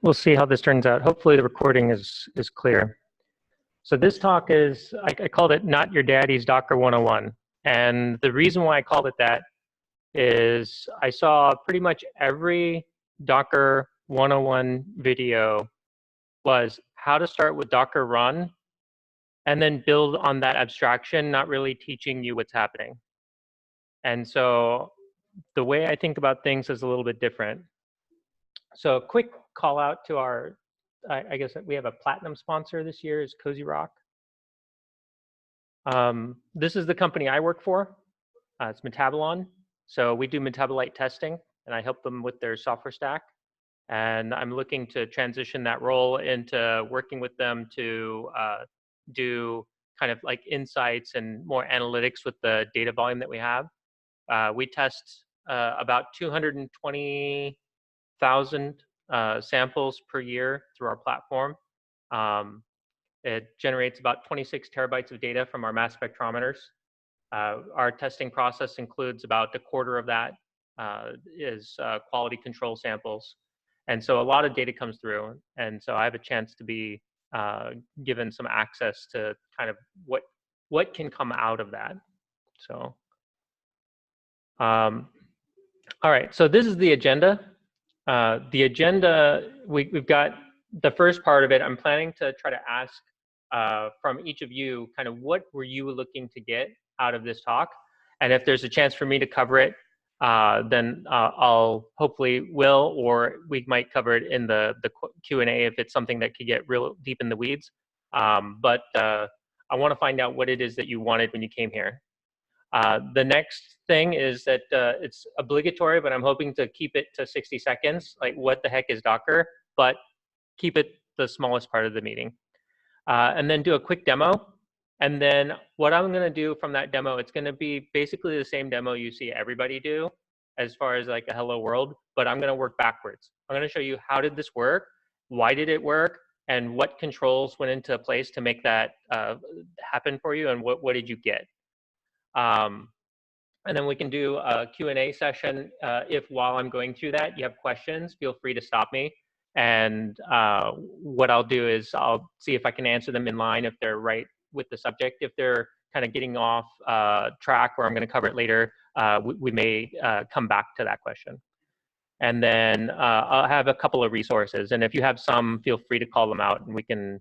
we'll see how this turns out. Hopefully the recording is clear. So this talk is, I called it Not Your Daddy's Docker 101. And the reason why I called it that is I saw pretty much every Docker 101 video was how to start with Docker run and then build on that abstraction, not really teaching you what's happening. And so the way I think about things is a little bit different. So a quick call out to our, I guess we have a platinum sponsor this year is Cozy Rock. This is the company I work for. It's Metabolon. So we do metabolite testing, and I help them with their software stack. And I'm looking to transition that role into working with them to do kind of like insights and more analytics with the data volume that we have. We test about 220,000 samples per year through our platform. It generates about 26 terabytes of data from our mass spectrometers. Our testing process includes about a quarter of that is quality control samples. And so a lot of data comes through. And so I have a chance to be given some access to kind of what can come out of that. So, all right, so this is the agenda. The agenda, we've got the first part of it. I'm planning to try to ask from each of you kind of what were you looking to get out of this talk? And if there's a chance for me to cover it, then I'll hopefully will, or we might cover it in the Q&A if it's something that could get real deep in the weeds. But I want to find out what it is that you wanted when you came here. The next thing is that it's obligatory, but I'm hoping to keep it to 60 seconds, like what the heck is Docker, but keep it the smallest part of the meeting. And then do a quick demo. And then what I'm going to do from that demo, it's going to be basically the same demo you see everybody do as far as like a hello world, but I'm going to work backwards. I'm going to show you how did this work, why did it work, and what controls went into place to make that happen for you, and what did you get. And then we can do a Q&A session. If while I'm going through that, you have questions, feel free to stop me. And what I'll do is I'll see if I can answer them in line if they're right with the subject. If they're kind of getting off track or I'm going to cover it later, we may come back to that question. And then I'll have a couple of resources. And if you have some, feel free to call them out and we can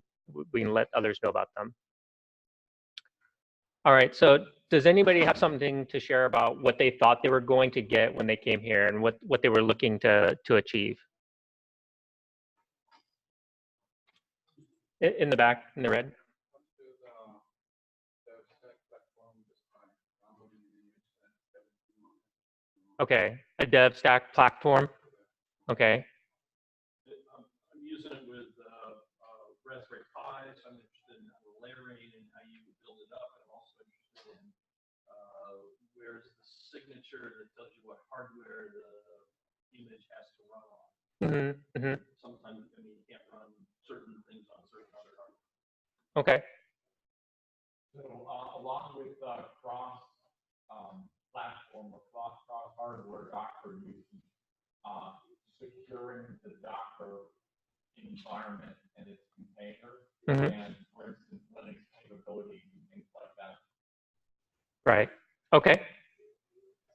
let others know about them. All right, so does anybody have something to share about what they thought they were going to get when they came here and what they were looking to achieve? In the back, in the red. Okay, a dev stack platform. Okay. I'm using it with Raspberry Pi, so I'm interested in layering and how you build it up. I'm also interested in where's the signature that tells you what hardware the image has to run on. Sometimes you can't run certain things on certain other hardware. Okay. So along with cross platform or cross hardware Docker uses, securing the Docker environment and its container, and for instance, Linux capabilities and things like that. Right. Okay.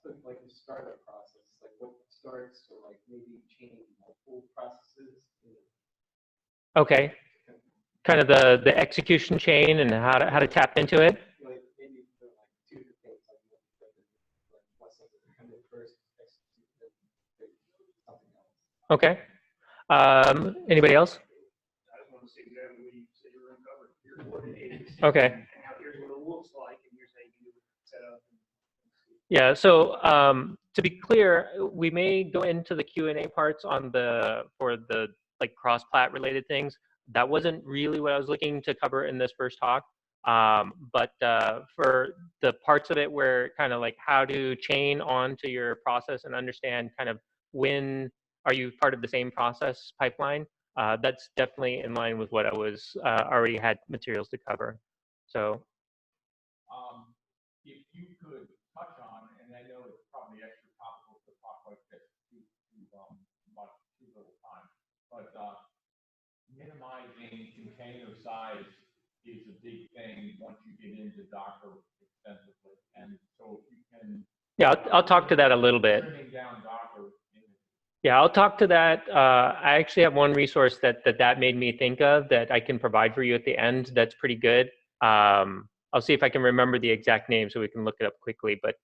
So like the startup process, like what starts or like maybe change multiple processes. Okay. Kind of the execution chain and how to tap into it. Like maybe for like two things, like what's the kind of first execute something else. Okay. Anybody else? I just want to see exactly what you say you're going to cover. Here's what it is. Okay. Here's what it looks like, and here's how you do it set up. Yeah. So to be clear, we may go into the Q&A parts on for the like cross-plat related things. That wasn't really what I was looking to cover in this first talk. But for the parts of it where kind of like how to chain onto your process and understand kind of when are you part of the same process pipeline, that's definitely in line with what I was already had materials to cover. So if you could touch on, and I know it's probably extra topical to talk like this about too little time, but minimizing container size is a big thing once you get into Docker extensively. And so if you can. Yeah, I'll talk to that a little bit. Trimming down Docker. Yeah, I'll talk to that. I actually have one resource that made me think of that I can provide for you at the end. That's pretty good. I'll see if I can remember the exact name so we can look it up quickly. But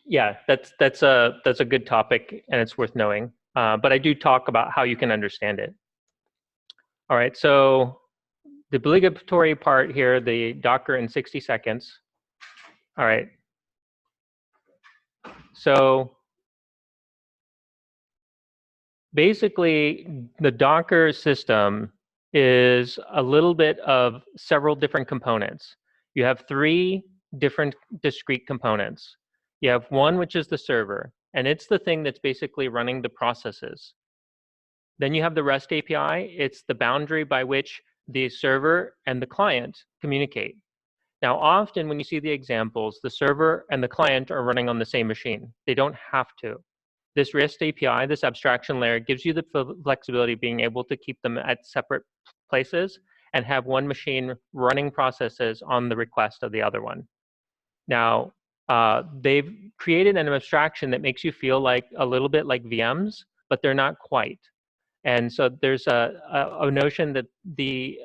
yeah, that's a good topic and it's worth knowing. But I do talk about how you can understand it. All right, so the obligatory part here, the Docker in 60 seconds. All right. So basically, the Docker system is a little bit of several different components. You have 3 different discrete components. You have one, which is the server, and it's the thing that's basically running the processes. Then you have the REST API. It's the boundary by which the server and the client communicate. Now, often when you see the examples, the server and the client are running on the same machine. They don't have to. This REST API, this abstraction layer, gives you the flexibility of being able to keep them at separate places and have one machine running processes on the request of the other one. Now, they've created an abstraction that makes you feel like a little bit like VMs, but they're not quite. And so there's a notion that the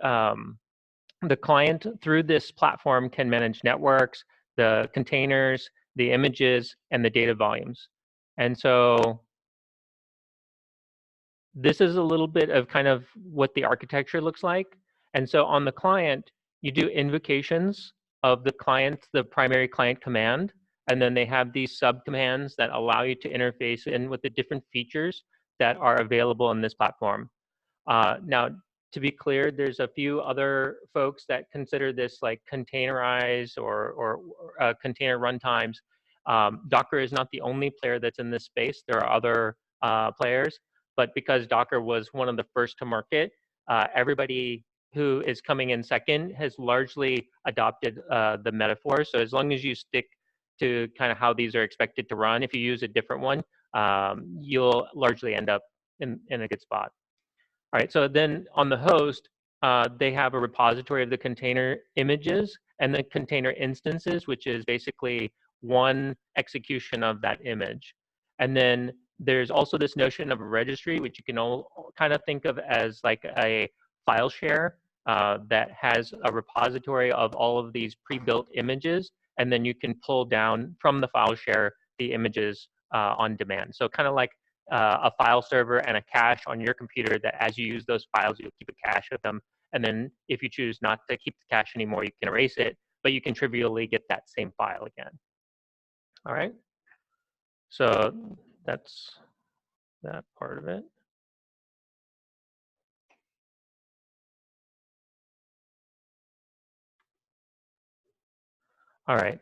client through this platform can manage networks, the containers, the images, and the data volumes. And so this is a little bit of kind of what the architecture looks like. And so on the client, you do invocations of the client, the primary client command, and then they have these subcommands that allow you to interface in with the different features that are available in this platform. Now, to be clear, there's a few other folks that consider this like containerized or container runtimes. Docker is not the only player that's in this space. There are other players, but because Docker was one of the first to market, everybody who is coming in second has largely adopted the metaphor. So as long as you stick to kind of how these are expected to run, if you use a different one, you'll largely end up in a good spot. All right, so then on the host, they have a repository of the container images and the container instances, which is basically one execution of that image. And then there's also this notion of a registry, which you can all kind of think of as like a file share that has a repository of all of these pre-built images, and then you can pull down from the file share the images on demand. So kind of like a file server and a cache on your computer that as you use those files, you'll keep a cache of them. And then if you choose not to keep the cache anymore, you can erase it, but you can trivially get that same file again. All right. So that's that part of it. All right.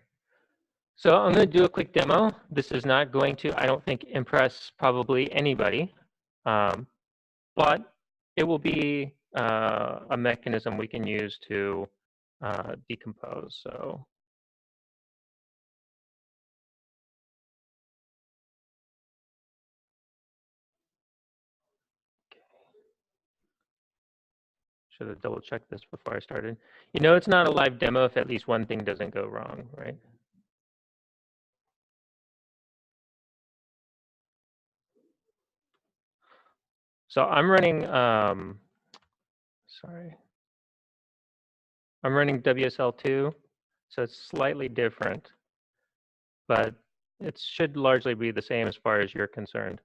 So I'm going to do a quick demo. This is not going to, I don't think, impress probably anybody, but it will be a mechanism we can use to decompose. So should have double checked this before I started. You know, it's not a live demo if at least one thing doesn't go wrong, right? So I'm running, sorry. I'm running WSL2, so it's slightly different, but it should largely be the same as far as you're concerned.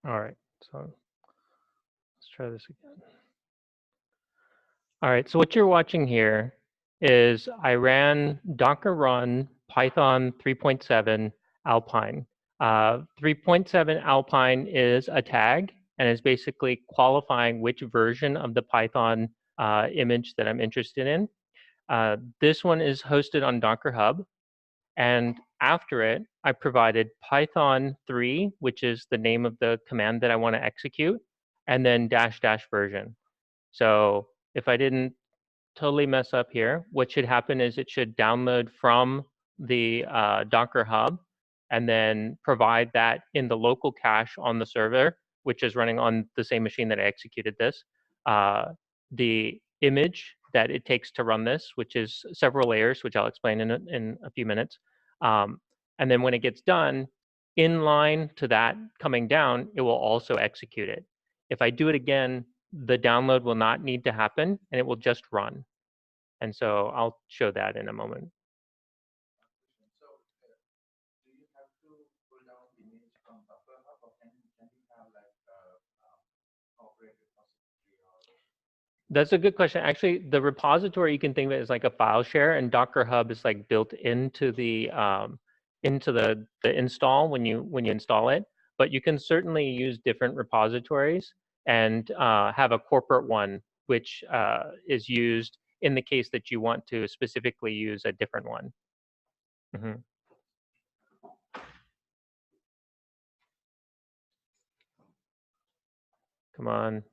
All right, so let's try this again. All right, so what you're watching here is I ran Docker run Python 3.7 Alpine. 3.7 Alpine is a tag and is basically qualifying which version of the Python image that I'm interested in. This one is hosted on Docker Hub. And after it, I provided Python 3, which is the name of the command that I want to execute, and then -- version. So if I didn't totally mess up here, what should happen is it should download from the Docker Hub and then provide that in the local cache on the server, which is running on the same machine that I executed this, the image that it takes to run this, which is several layers, which I'll explain in a few minutes. And then when it gets done, in line to that coming down, it will also execute it. If I do it again, the download will not need to happen and it will just run. And so I'll show that in a moment. So, do you have to pull down the image from Docker Hub, or can you have like operating repository or? That's a good question. Actually, the repository you can think of it as like a file share, and Docker Hub is like built into the install when you install it. But you can certainly use different repositories and have a corporate one, which is used in the case that you want to specifically use a different one. Mhm. Come on.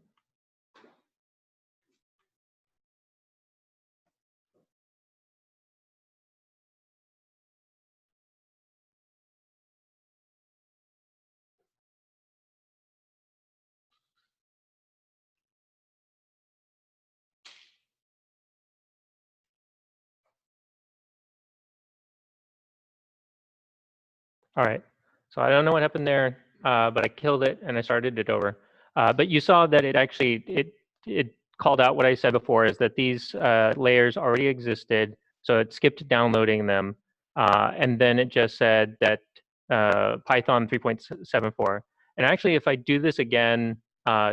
All right. So I don't know what happened there, but I killed it and I started it over. But you saw that it actually it called out what I said before, is that these layers already existed. So it skipped downloading them, and then it just said that Python 3.74. And actually, if I do this again,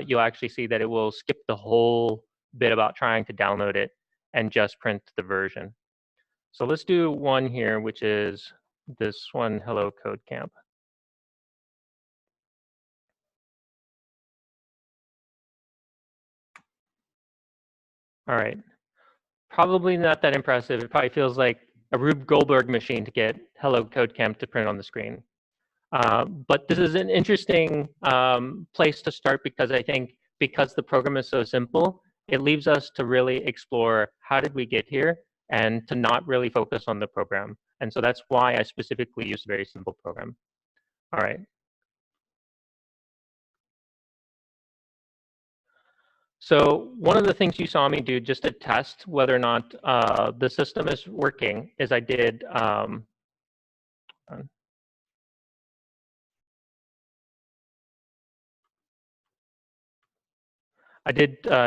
you'll actually see that it will skip the whole bit about trying to download it and just print the version. So let's do one here, which is this one, Hello Code Camp. All right. Probably not that impressive. It probably feels like a Rube Goldberg machine to get Hello Code Camp to print on the screen. But this is an interesting place to start, because I think because the program is so simple, it leaves us to really explore how did we get here and to not really focus on the program. And so that's why I specifically use a very simple program. All right. So one of the things you saw me do just to test whether or not the system is working is I did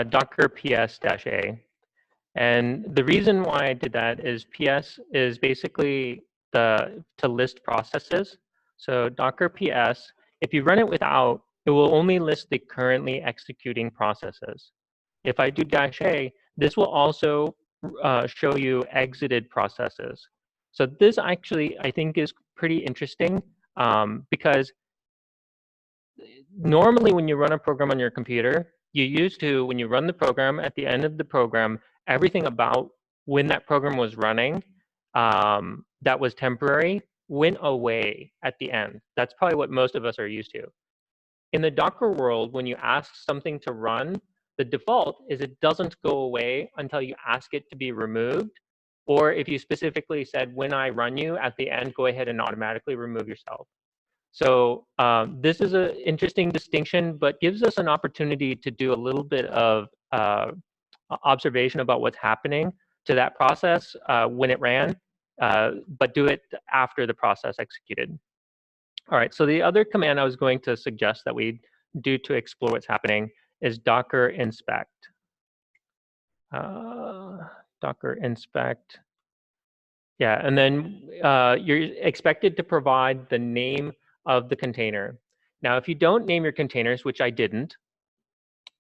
Docker ps-a. And the reason why I did that is ps is basically to list processes. So Docker ps, if you run it without, it will only list the currently executing processes. If I do -a, this will also show you exited processes. So this actually, I think, is pretty interesting, because normally when you run a program on your computer, you used to, when you run the program, at the end of the program, everything about when that program was running that was temporary went away at the end. That's probably what most of us are used to. In the Docker world, when you ask something to run, the default is it doesn't go away until you ask it to be removed. Or if you specifically said, when I run you, at the end, go ahead and automatically remove yourself. So this is an interesting distinction, but gives us an opportunity to do a little bit of observation about what's happening to that process when it ran, but do it after the process executed. All right, so the other command I was going to suggest that we do to explore what's happening is docker inspect. Docker inspect. Yeah, and then you're expected to provide the name of the container. Now, if you don't name your containers, which I didn't,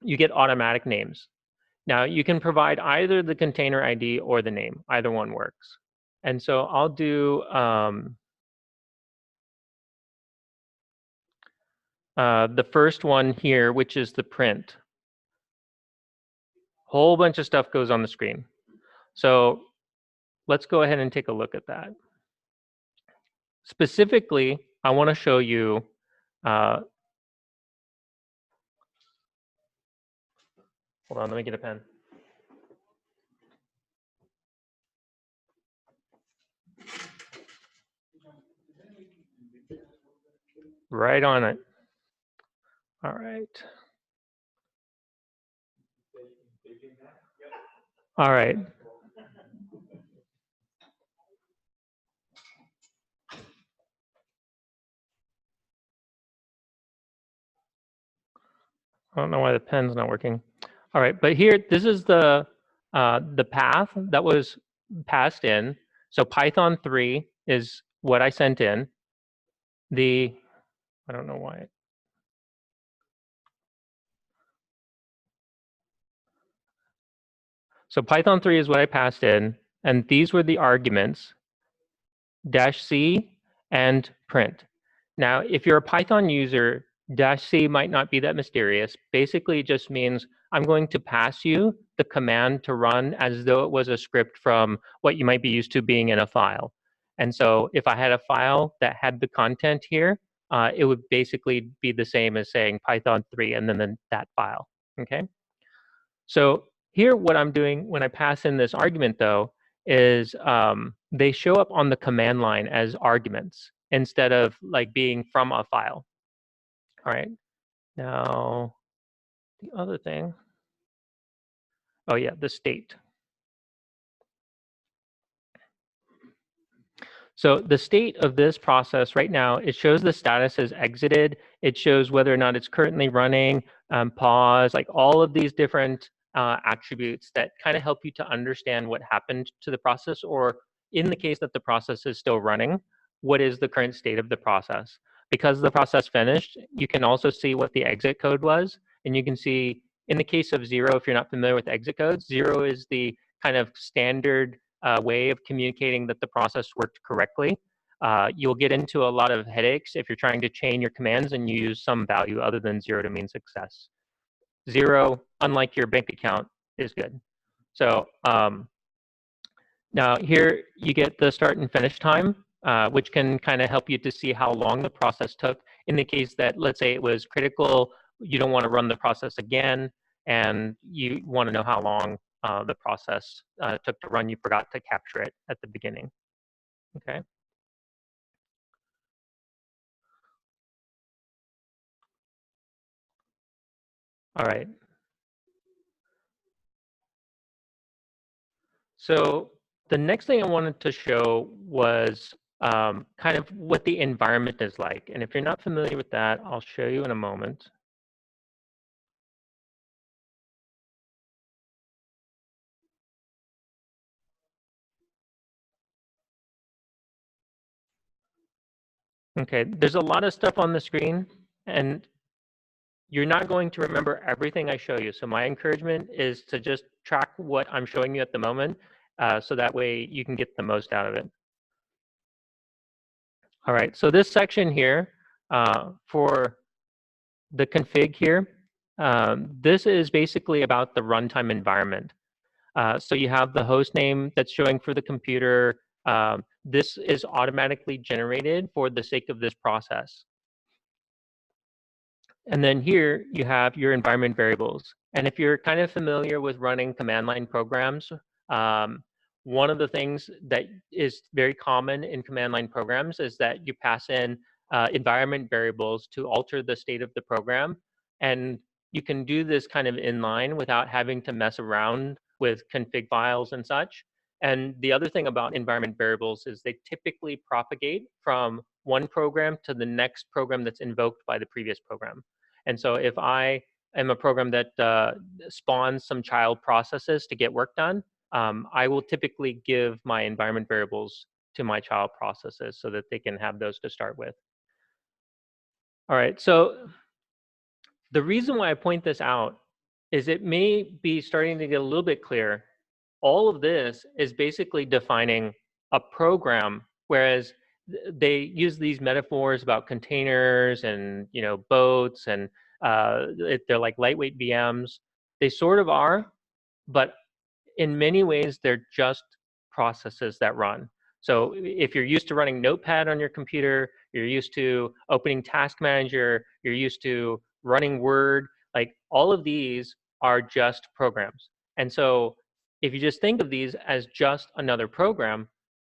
you get automatic names. Now, you can provide either the container ID or the name. Either one works. And so I'll do the first one here, which is the print. Whole bunch of stuff goes on the screen. So let's go ahead and take a look at that. Specifically, I want to show you hold on, let me get a pen. Right on it. All right. All right. I don't know why the pen's not working. All right, but here, this is the path that was passed in. So Python 3 is what I sent in. I don't know why. So Python 3 is what I passed in, and these were the arguments, -c and print. Now, if you're a Python user, -c might not be that mysterious. Basically, it just means I'm going to pass you the command to run as though it was a script from what you might be used to being in a file. And so if I had a file that had the content here, it would basically be the same as saying Python 3 and then that file, okay? So here, what I'm doing when I pass in this argument, though, is they show up on the command line as arguments instead of like being from a file. All right. Now, the other thing. Oh, yeah, the state. So the state of this process right now, it shows the status as exited. It shows whether or not it's currently running, pause, like all of these different attributes that kind of help you to understand what happened to the process, or in the case that the process is still running, what is the current state of the process. Because the process finished, you can also see what the exit code was. And you can see in the case of 0, if you're not familiar with exit codes, 0 is the kind of standard way of communicating that the process worked correctly. You'll get into a lot of headaches if you're trying to chain your commands and you use some value other than 0 to mean success. 0, unlike your bank account, is good. So now here you get the start and finish time, which can kind of help you to see how long the process took. In the case that, let's say it was critical, you don't want to run the process again, and you want to know how long the process took to run. You forgot to capture it at the beginning. Okay. All right. So the next thing I wanted to show was kind of what the environment is like. And if you're not familiar with that, I'll show you in a moment. Okay, there's a lot of stuff on the screen, and you're not going to remember everything I show you. So my encouragement is to just track what I'm showing you at the moment, so that way you can get the most out of it. All right, so this section here for the config here, this is basically about the runtime environment. So you have the host name that's showing for the computer. This is automatically generated for the sake of this process. And then here you have your environment variables. And if you're kind of familiar with running command line programs, one of the things that is very common in command line programs is that you pass in environment variables to alter the state of the program. And you can do this kind of inline without having to mess around with config files and such. And the other thing about environment variables is they typically propagate from one program to the next program that's invoked by the previous program. And so if I am a program that spawns some child processes to get work done, I will typically give my environment variables to my child processes so that they can have those to start with. All right, so the reason why I point this out is it may be starting to get a little bit clear. All of this is basically defining a program, whereas they use these metaphors about containers and boats and they're like lightweight VMs. They sort of are, but in many ways, they're just processes that run. So if you're used to running Notepad on your computer, you're used to opening Task Manager, you're used to running Word, like all of these are just programs. And so if you just think of these as just another program,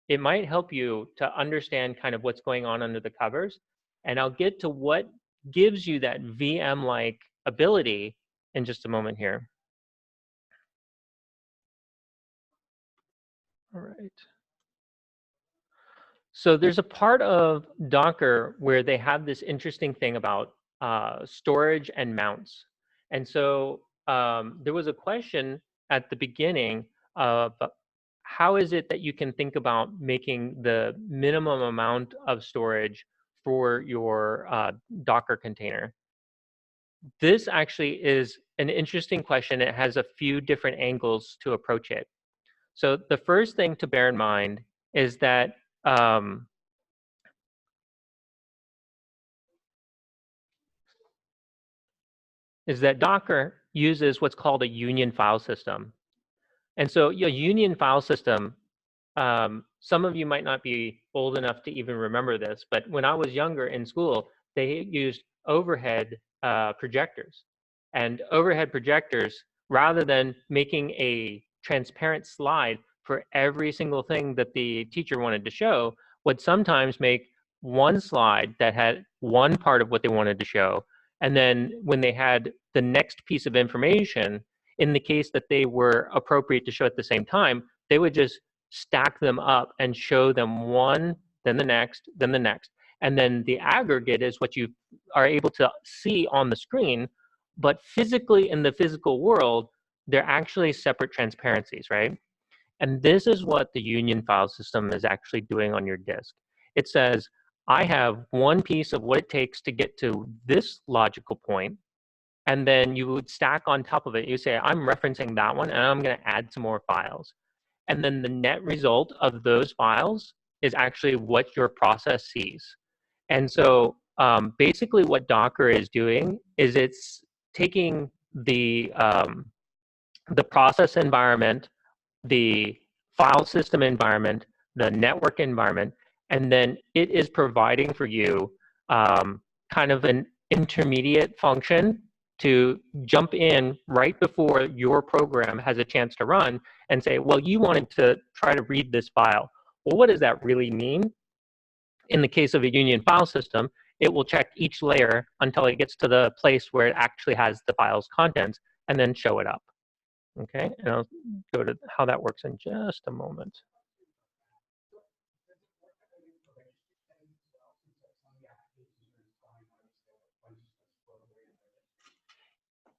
it might help you to understand kind of what's going on under the covers. And I'll get to what gives you that VM-like ability in just a moment here. All right. So there's a part of Docker where they have this interesting thing about storage and mounts. And so there was a question at the beginning of how is it that you can think about making the minimum amount of storage for your Docker container? This actually is an interesting question. It has a few different angles to approach it. So the first thing to bear in mind is that Docker uses what's called a union file system. And so a union file system, some of you might not be old enough to even remember this, but when I was younger in school, they used overhead projectors. And overhead projectors, rather than making a transparent slide for every single thing that the teacher wanted to show, would sometimes make one slide that had one part of what they wanted to show. And then when they had the next piece of information, in the case that they were appropriate to show at the same time, they would just stack them up and show them one, then the next, then the next. And then the aggregate is what you are able to see on the screen, but physically in the physical world, they're actually separate transparencies, right? And this is what the union file system is actually doing on your disk. It says, I have one piece of what it takes to get to this logical point, and then you would stack on top of it. You say, I'm referencing that one, and I'm going to add some more files. And then the net result of those files is actually what your process sees. And so basically what Docker is doing is it's taking the process environment, the file system environment, the network environment, and then it is providing for you kind of an intermediate function to jump in right before your program has a chance to run and say, well, you wanted to try to read this file. Well, what does that really mean? In the case of a union file system, it will check each layer until it gets to the place where it actually has the file's contents and then show it up. Okay, and I'll go to how that works in just a moment.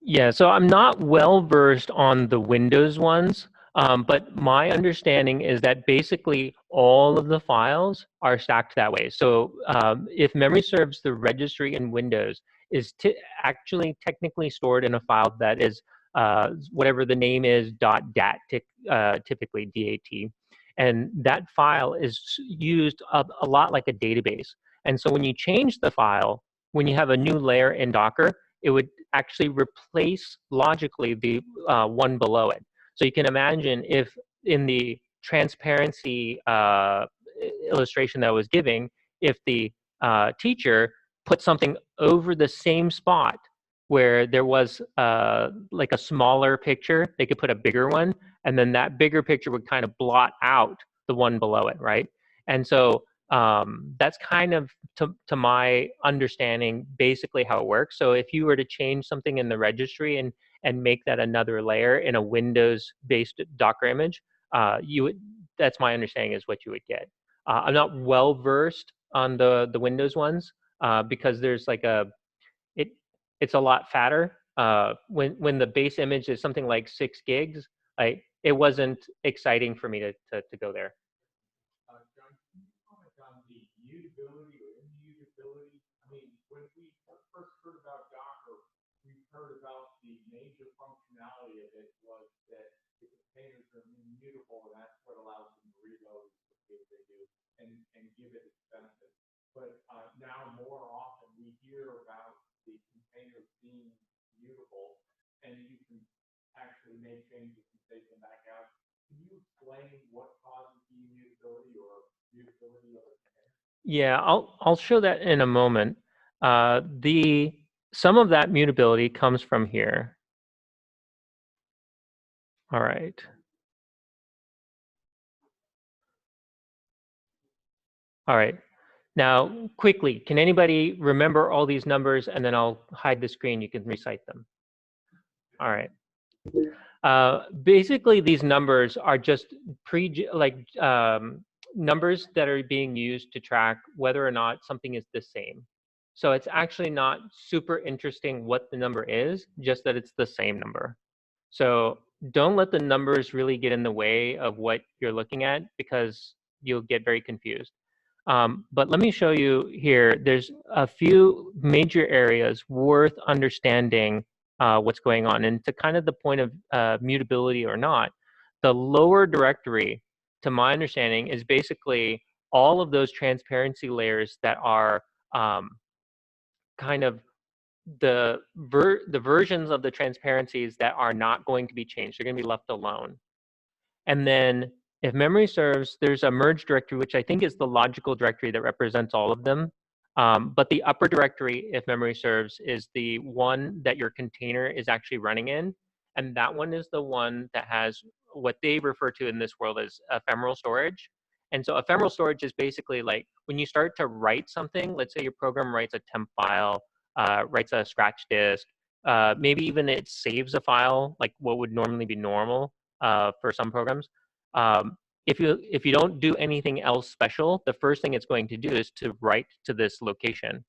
Yeah, so I'm not well versed on the Windows ones, but my understanding is that basically all of the files are stacked that way. So if memory serves, the registry in Windows is actually technically stored in a file that is whatever the name is, .dat, typically DAT. And that file is used a lot like a database. And so when you change the file, when you have a new layer in Docker, it would actually replace logically the one below it. So you can imagine if in the transparency illustration that I was giving, if the teacher put something over the same spot where there was like a smaller picture, they could put a bigger one, and then that bigger picture would kind of blot out the one below it, right? And so that's kind of, to my understanding, basically how it works. So if you were to change something in the registry and make that another layer in a Windows-based Docker image, that's my understanding is what you would get. I'm not well versed on the Windows ones because there's like it's a lot fatter. When the base image is something like 6 gigs, it wasn't exciting for me to go there. John, can you comment on the mutability or immutability? I mean, when we heard about Docker, we've heard about the major functionality of it was that the containers are immutable, and that's what allows them to reload the way they do and give it its benefits. But now more often we hear about the containers being mutable, and you can actually make changes and take them back out. Can you explain what causes the immutability or mutability of a container? Yeah, I'll show that in a moment. Some of that mutability comes from here. All right. All right. Now, quickly, can anybody remember all these numbers? And then I'll hide the screen. You can recite them. All right. Basically, these numbers are just numbers that are being used to track whether or not something is the same. So it's actually not super interesting what the number is, just that it's the same number. So don't let the numbers really get in the way of what you're looking at, because you'll get very confused. But let me show you here. There's a few major areas worth understanding what's going on. And to kind of the point of mutability or not, the lower directory, to my understanding, is basically all of those transparency layers that are kind of the versions of the transparencies that are not going to be changed. They're going to be left alone. And then if memory serves, there's a merge directory, which I think is the logical directory that represents all of them. But the upper directory, if memory serves, is the one that your container is actually running in. And that one is the one that has what they refer to in this world as ephemeral storage. And so ephemeral storage is basically like when you start to write something, let's say your program writes a temp file, writes a scratch disk, maybe even it saves a file, like what would normally be normal for some programs. If you don't do anything else special, the first thing it's going to do is to write to this location.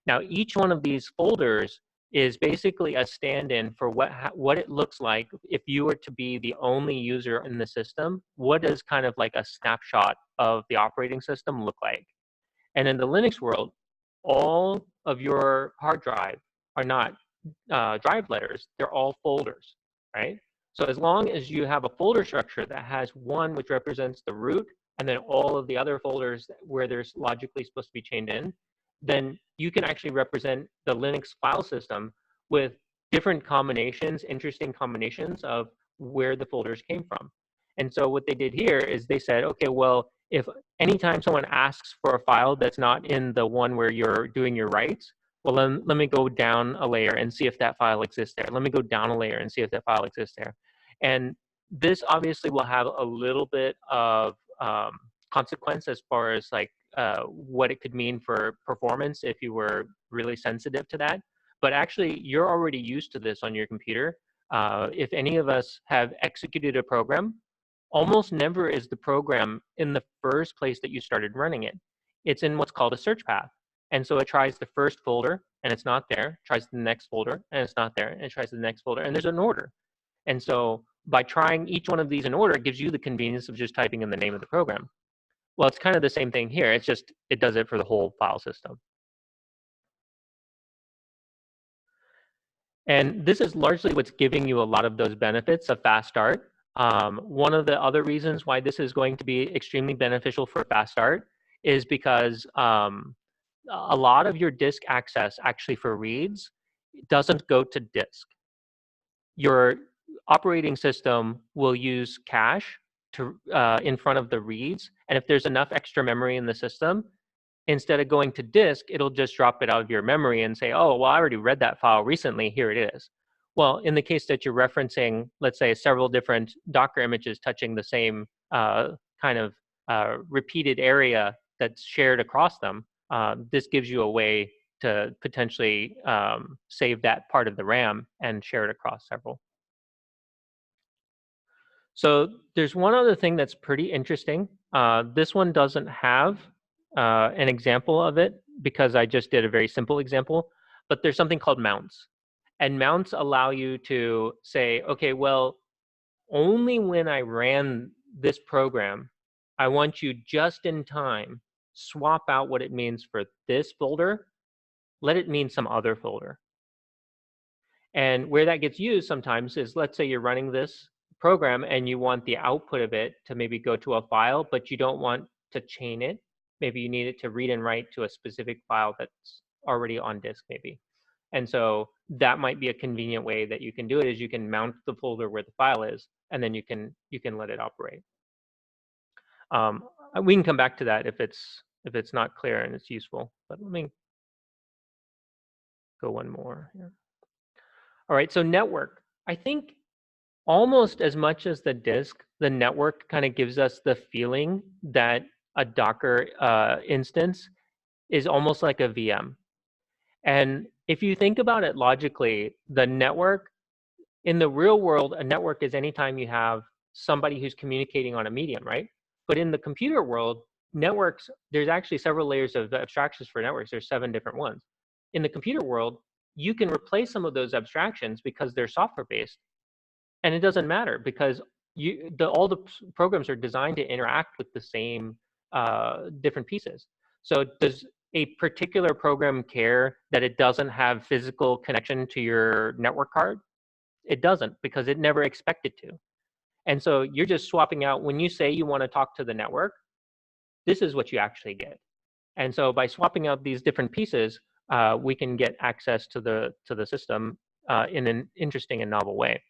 Now, each one of these folders is basically a stand-in for what it looks like if you were to be the only user in the system. What does kind of like a snapshot of the operating system look like? And in the Linux world, all of your hard drive are not drive letters, they're all folders, right? So as long as you have a folder structure that has one which represents the root, and then all of the other folders where there's logically supposed to be chained in, then you can actually represent the Linux file system with different combinations, interesting combinations of where the folders came from. And so what they did here is they said, okay, well, if anytime someone asks for a file that's not in the one where you're doing your writes, well, then let me go down a layer and see if that file exists there. Let me go down a layer and see if that file exists there. And this obviously will have a little bit of consequence as far as like what it could mean for performance if you were really sensitive to that. But actually, you're already used to this on your computer. If any of us have executed a program, almost never is the program in the first place that you started running it. It's in what's called a search path. And so it tries the first folder and it's not there, tries the next folder and it's not there, and it tries the next folder, and there's an order. And so by trying each one of these in order, it gives you the convenience of just typing in the name of the program. Well, it's kind of the same thing here. It's just, it does it for the whole file system. And this is largely what's giving you a lot of those benefits of fast start. One of the other reasons why this is going to be extremely beneficial for fast start is because a lot of your disk access actually for reads doesn't go to disk. Your operating system will use cache to in front of the reads, and if there's enough extra memory in the system, instead of going to disk, it'll just drop it out of your memory and say, oh, well, I already read that file recently, here it is. Well, in the case that you're referencing, let's say several different Docker images touching the same kind of repeated area that's shared across them, this gives you a way to potentially save that part of the RAM and share it across several. So there's one other thing that's pretty interesting. This one doesn't have an example of it because I just did a very simple example, but there's something called mounts. And mounts allow you to say, okay, well, only when I ran this program, I want you just in time swap out what it means for this folder, let it mean some other folder. And where that gets used sometimes is, let's say you're running this program and you want the output of it to maybe go to a file, but you don't want to chain it. Maybe you need it to read and write to a specific file that's already on disk maybe. And so that might be a convenient way that you can do it, is you can mount the folder where the file is, and then you can let it operate. We can come back to that if it's not clear and it's useful. But let me go one more here. All right, so network. I think almost as much as the disk, the network kind of gives us the feeling that a Docker instance is almost like a VM. And if you think about it logically, the network, in the real world, a network is anytime you have somebody who's communicating on a medium, right? But in the computer world, networks, there's actually several layers of abstractions for networks. There's 7 different ones. In the computer world, you can replace some of those abstractions because they're software-based. And it doesn't matter because all the programs are designed to interact with the same different pieces. So does a particular program care that it doesn't have physical connection to your network card? It doesn't, because it never expected to. And so you're just swapping out, when you say you want to talk to the network, this is what you actually get. And so by swapping out these different pieces, we can get access to the system in an interesting and novel way.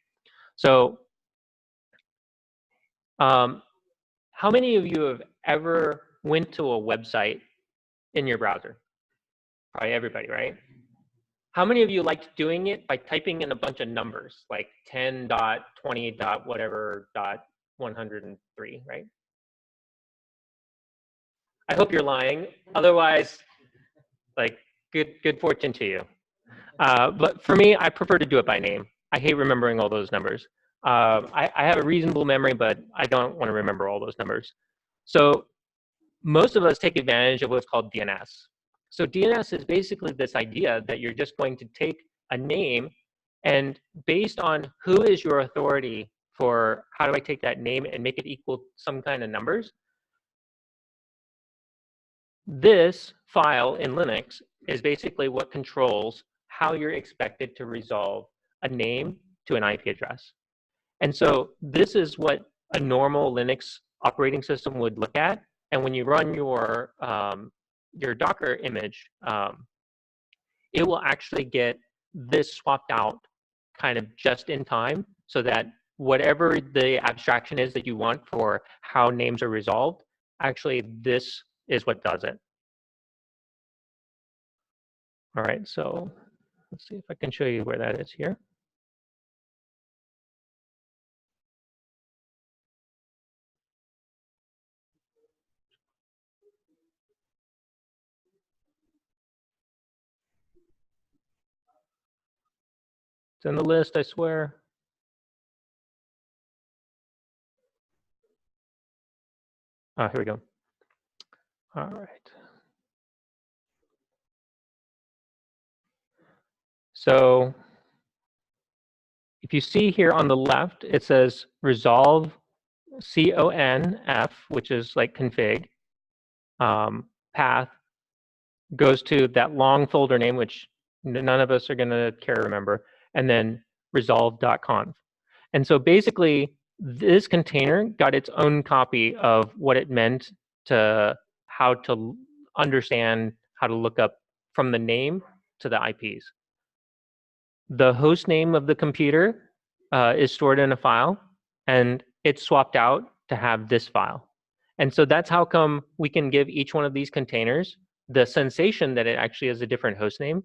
So how many of you have ever went to a website in your browser? Probably everybody, right? How many of you liked doing it by typing in a bunch of numbers, like 10.20. whatever .103, right? I hope you're lying. Otherwise, like, good fortune to you. But for me, I prefer to do it by name. I hate remembering all those numbers. I have a reasonable memory, but I don't want to remember all those numbers. So most of us take advantage of what's called DNS. So DNS is basically this idea that you're just going to take a name, and based on who is your authority for how do I take that name and make it equal some kind of numbers, this file in Linux is basically what controls how you're expected to resolve a name to an IP address. And so this is what a normal Linux operating system would look at. And when you run your Docker image, it will actually get this swapped out kind of just in time, so that whatever the abstraction is that you want for how names are resolved, actually this is what does it. All right, so let's see if I can show you where that is here. It's in the list, I swear. Oh, here we go. All right. So if you see here on the left, it says resolve CONF, which is like config. Path goes to that long folder name, which none of us are going to care to remember, and then resolve.conf. And so basically, this container got its own copy of what it meant to how to understand how to look up from the name to the IPs. The host name of the computer is stored in a file, and it's swapped out to have this file. And so that's how come we can give each one of these containers the sensation that it actually is a different host name,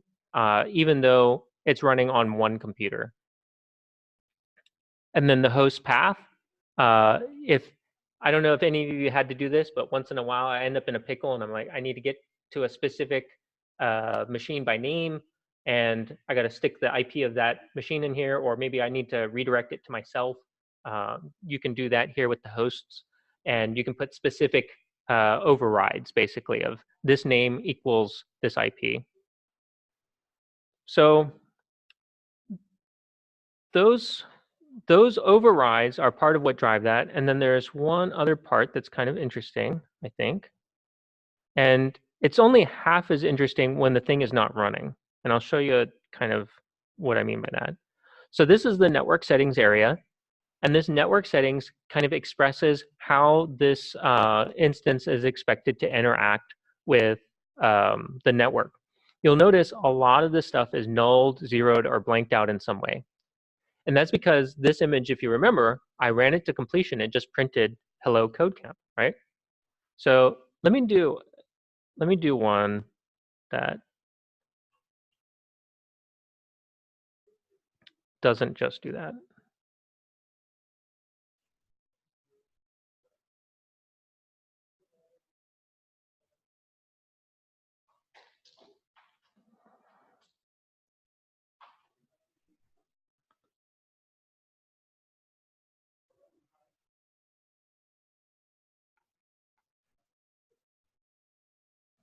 even though it's running on one computer. And then the host path, I don't know if any of you had to do this, but once in a while I end up in a pickle and I'm like, I need to get to a specific machine by name, and I got to stick the IP of that machine in here, or maybe I need to redirect it to myself. You can do that here with the hosts, and you can put specific overrides, basically, of this name equals this IP. So those overrides are part of what drive that. And then there's one other part that's kind of interesting, I think. And it's only half as interesting when the thing is not running. And I'll show you kind of what I mean by that. So this is the network settings area. And this network settings kind of expresses how this instance is expected to interact with the network. You'll notice a lot of this stuff is nulled, zeroed, or blanked out in some way. And that's because this image, if you remember, I ran it to completion. It just printed hello code camp, right? So let me do one that doesn't just do that.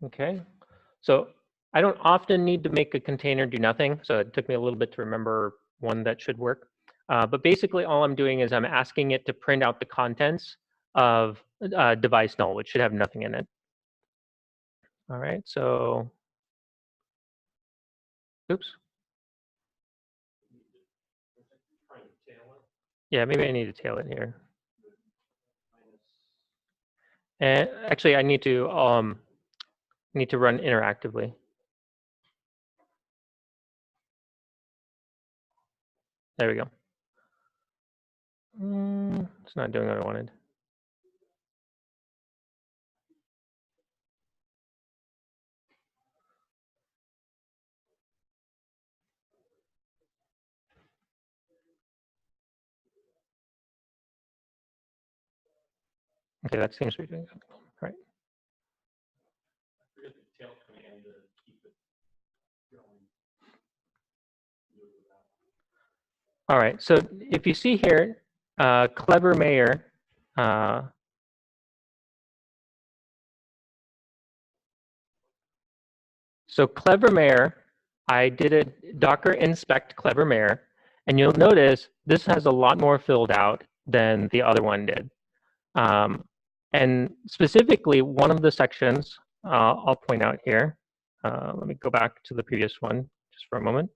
Okay, so I don't often need to make a container do nothing, so it took me a little bit to remember one that should work. But basically all I'm doing is I'm asking it to print out the contents of device null, which should have nothing in it. All right, so, oops. Yeah, maybe I need to tail it here. And actually, I need to run interactively. There we go. It's not doing what I wanted. Okay, that seems to be doing something. All right. All right, so if you see here, Clever Mayor, so Clever Mayor, I did a Docker inspect Clever Mayor, and you'll notice this has a lot more filled out than the other one did. And specifically, one of the sections I'll point out here. Let me go back to the previous one just for a moment.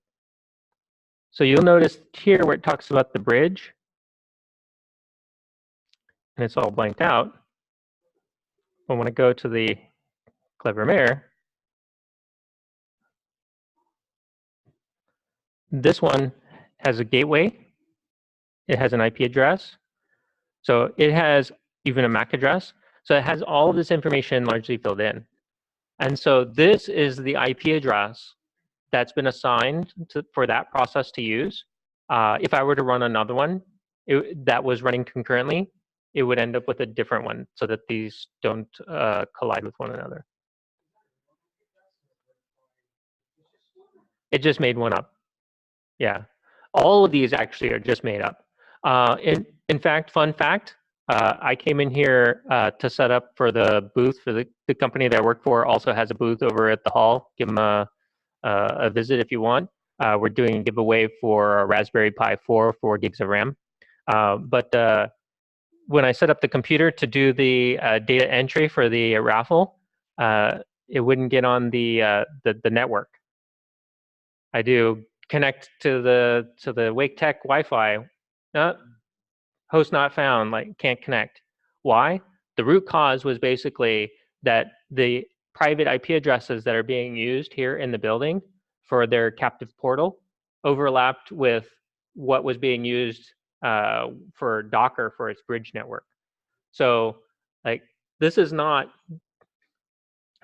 So you'll notice here where it talks about the bridge, and it's all blanked out. But when I go to the Clever Mayor, this one has a gateway. It has an IP address. So it has even a MAC address. So it has all of this information largely filled in. And so this is the IP address that's been assigned for that process to use. If I were to run another one that was running concurrently, it would end up with a different one so that these don't collide with one another. It just made one up. Yeah, all of these actually are just made up. In fact, fun fact, I came in here to set up for the booth for the company that I work for. Also has a booth over at the hall. Give them a visit if you want. We're doing a giveaway for a Raspberry Pi 4, 4 gigs of RAM. But when I set up the computer to do the data entry for the raffle, it wouldn't get on the network. I do connect to the Wake Tech Wi-Fi. Host not found, like can't connect. Why? The root cause was basically that the private IP addresses that are being used here in the building for their captive portal overlapped with what was being used for Docker for its bridge network. So like this is not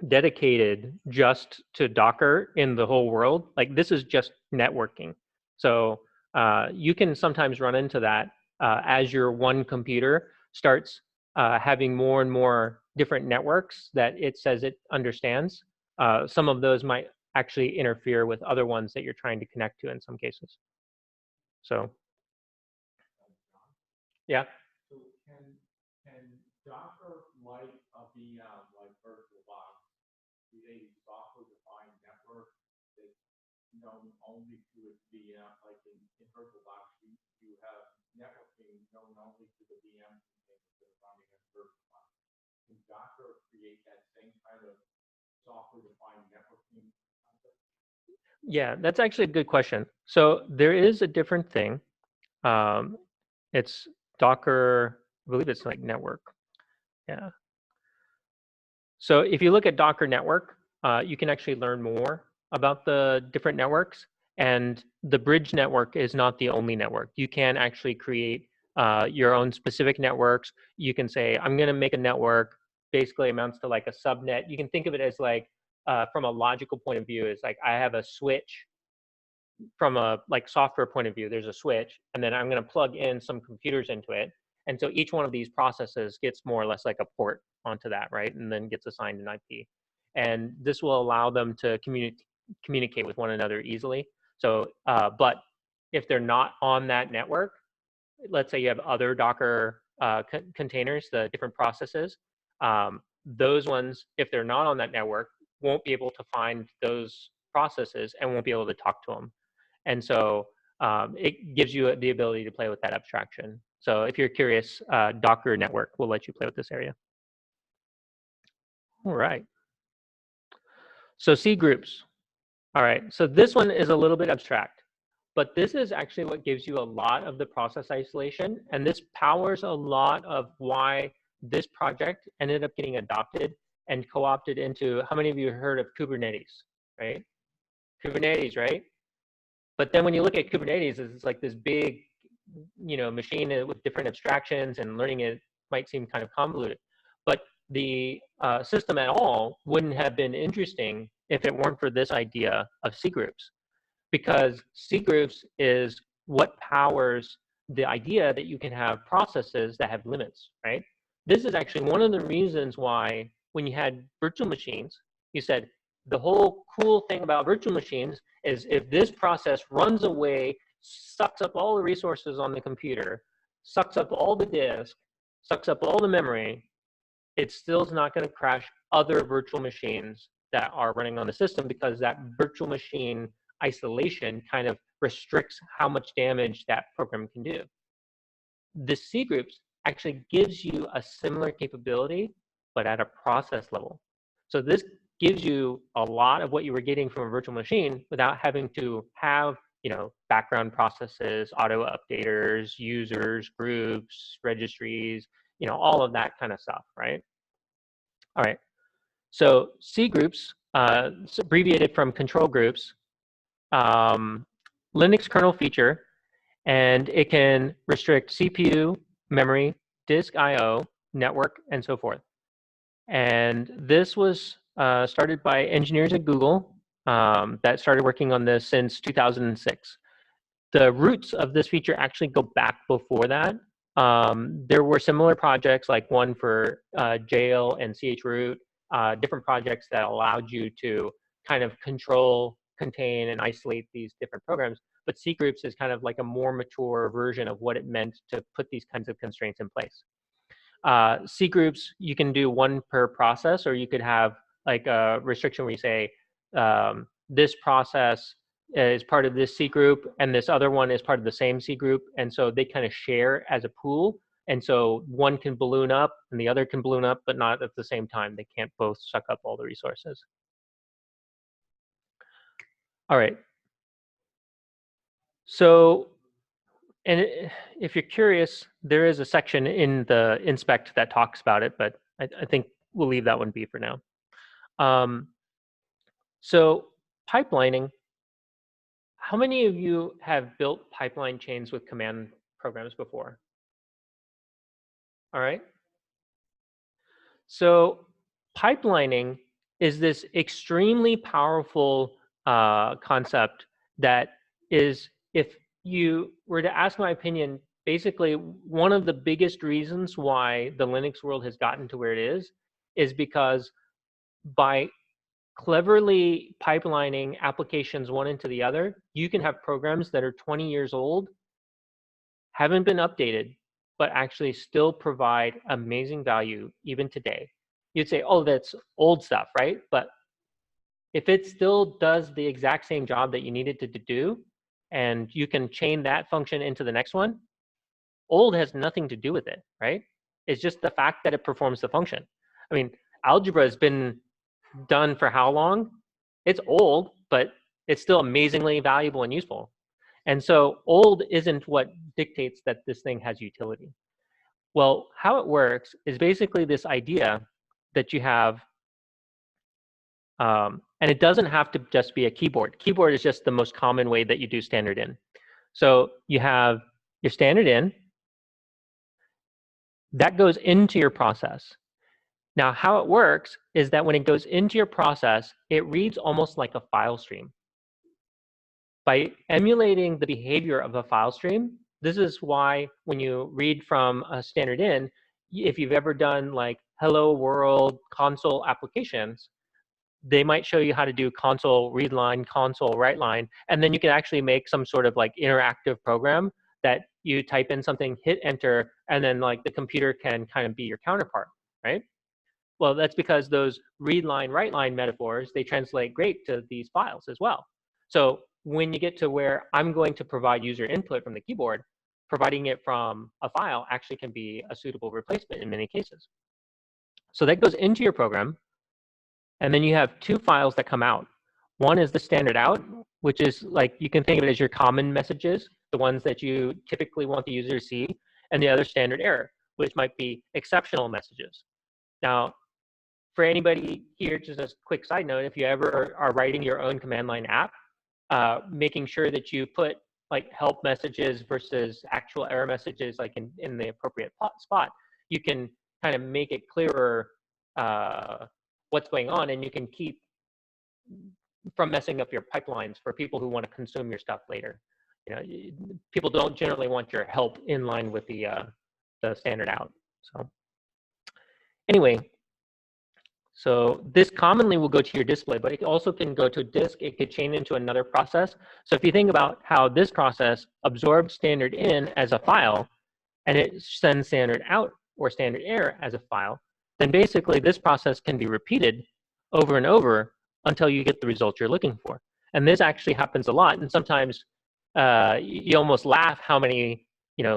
dedicated just to Docker in the whole world. Like this is just networking. So you can sometimes run into that as your one computer starts having more and more different networks that it says it understands. Some of those might actually interfere with other ones that you're trying to connect to in some cases. So, yeah. So can Docker like a VM, like VirtualBox, create a software-defined network that's known only to its VM? Like in VirtualBox, you have networking known only to the VM containers that are running in VirtualBox. Can Docker create that same kind of software-defined networking concept? Yeah, that's actually a good question. So there is a different thing. It's Docker, I believe it's like network. Yeah. So if you look at Docker network, you can actually learn more about the different networks. And the bridge network is not the only network. You can actually create your own specific networks. You can say, I'm going to make a network, basically amounts to like a subnet. You can think of it as like, from a logical point of view, is like I have a switch. From a like software point of view, there's a switch, and then I'm going to plug in some computers into it. And so each one of these processes gets more or less like a port onto that, right? And then gets assigned an IP. And this will allow them to communicate with one another easily. So, but if they're not on that network, let's say you have other Docker containers, the different processes, those ones, if they're not on that network, won't be able to find those processes and won't be able to talk to them. And so it gives you the ability to play with that abstraction. So if you're curious, Docker network will let you play with this area. All right. So C groups. All right. So this one is a little bit abstract, but this is actually what gives you a lot of the process isolation. And this powers a lot of why this project ended up getting adopted and co-opted into, how many of you heard of Kubernetes, right? Kubernetes, right? But then when you look at Kubernetes, it's like this big, machine with different abstractions, and learning it might seem kind of convoluted. But the system at all wouldn't have been interesting if it weren't for this idea of C groups, because C groups is what powers the idea that you can have processes that have limits, right? This is actually one of the reasons why when you had virtual machines, you said the whole cool thing about virtual machines is if this process runs away, sucks up all the resources on the computer, sucks up all the disk, sucks up all the memory, it still is not going to crash other virtual machines that are running on the system, because that virtual machine isolation kind of restricts how much damage that program can do. The C groups actually gives you a similar capability, but at a process level. So this gives you a lot of what you were getting from a virtual machine without having to have, background processes, auto updaters, users, groups, registries, all of that kind of stuff, right? All right. So C groups, abbreviated from control groups, Linux kernel feature, and it can restrict CPU, memory, disk I/O, network, and so forth. And this was started by engineers at Google that started working on this since 2006. The roots of this feature actually go back before that. There were similar projects, like one for jail and chroot, different projects that allowed you to kind of control, contain, and isolate these different programs. But C groups is kind of like a more mature version of what it meant to put these kinds of constraints in place. C groups, you can do one per process, or you could have like a restriction where you say this process is part of this C group, and this other one is part of the same C group, and so they kind of share as a pool. And so one can balloon up and the other can balloon up, but not at the same time. They can't both suck up all the resources. All right. So, and if you're curious, there is a section in the inspect that talks about it, but I think we'll leave that one be for now. So pipelining, how many of you have built pipeline chains with command programs before? All right. So pipelining is this extremely powerful concept that is, if you were to ask my opinion, basically one of the biggest reasons why the Linux world has gotten to where it is because by cleverly pipelining applications one into the other, you can have programs that are 20 years old, haven't been updated, but actually still provide amazing value even today. You'd say, oh, that's old stuff, right? But if it still does the exact same job that you need it to do, and you can chain that function into the next one, old has nothing to do with it, right? It's just the fact that it performs the function. I mean, algebra has been done for how long? It's old, but it's still amazingly valuable and useful. And so old isn't what dictates that this thing has utility. Well, how it works is basically this idea that you have, and it doesn't have to just be a keyboard. Keyboard is just the most common way that you do standard in. So you have your standard in, that goes into your process. Now, how it works is that when it goes into your process, it reads almost like a file stream. By emulating the behavior of a file stream, this is why when you read from a standard in, if you've ever done like hello world console applications, they might show you how to do console read line, console write line, and then you can actually make some sort of like interactive program that you type in something, hit enter, and then like the computer can kind of be your counterpart, right? Well, that's because those read line, write line metaphors, they translate great to these files as well. So when you get to where I'm going to provide user input from the keyboard, providing it from a file actually can be a suitable replacement in many cases. So that goes into your program. And then you have two files that come out. One is the standard out, which is like, you can think of it as your common messages, the ones that you typically want the user to see, and the other standard error, which might be exceptional messages. Now, for anybody here, just as a quick side note, if you ever are writing your own command line app, making sure that you put like help messages versus actual error messages like in the appropriate spot, you can kind of make it clearer what's going on, and you can keep from messing up your pipelines for people who want to consume your stuff later. You know, people don't generally want your help in line with the standard out. So anyway, so this commonly will go to your display, but it also can go to disk. It could chain into another process. So if you think about how this process absorbs standard in as a file, and it sends standard out or standard error as a file, then basically this process can be repeated over and over until you get the result you're looking for. And this actually happens a lot. And sometimes you almost laugh how many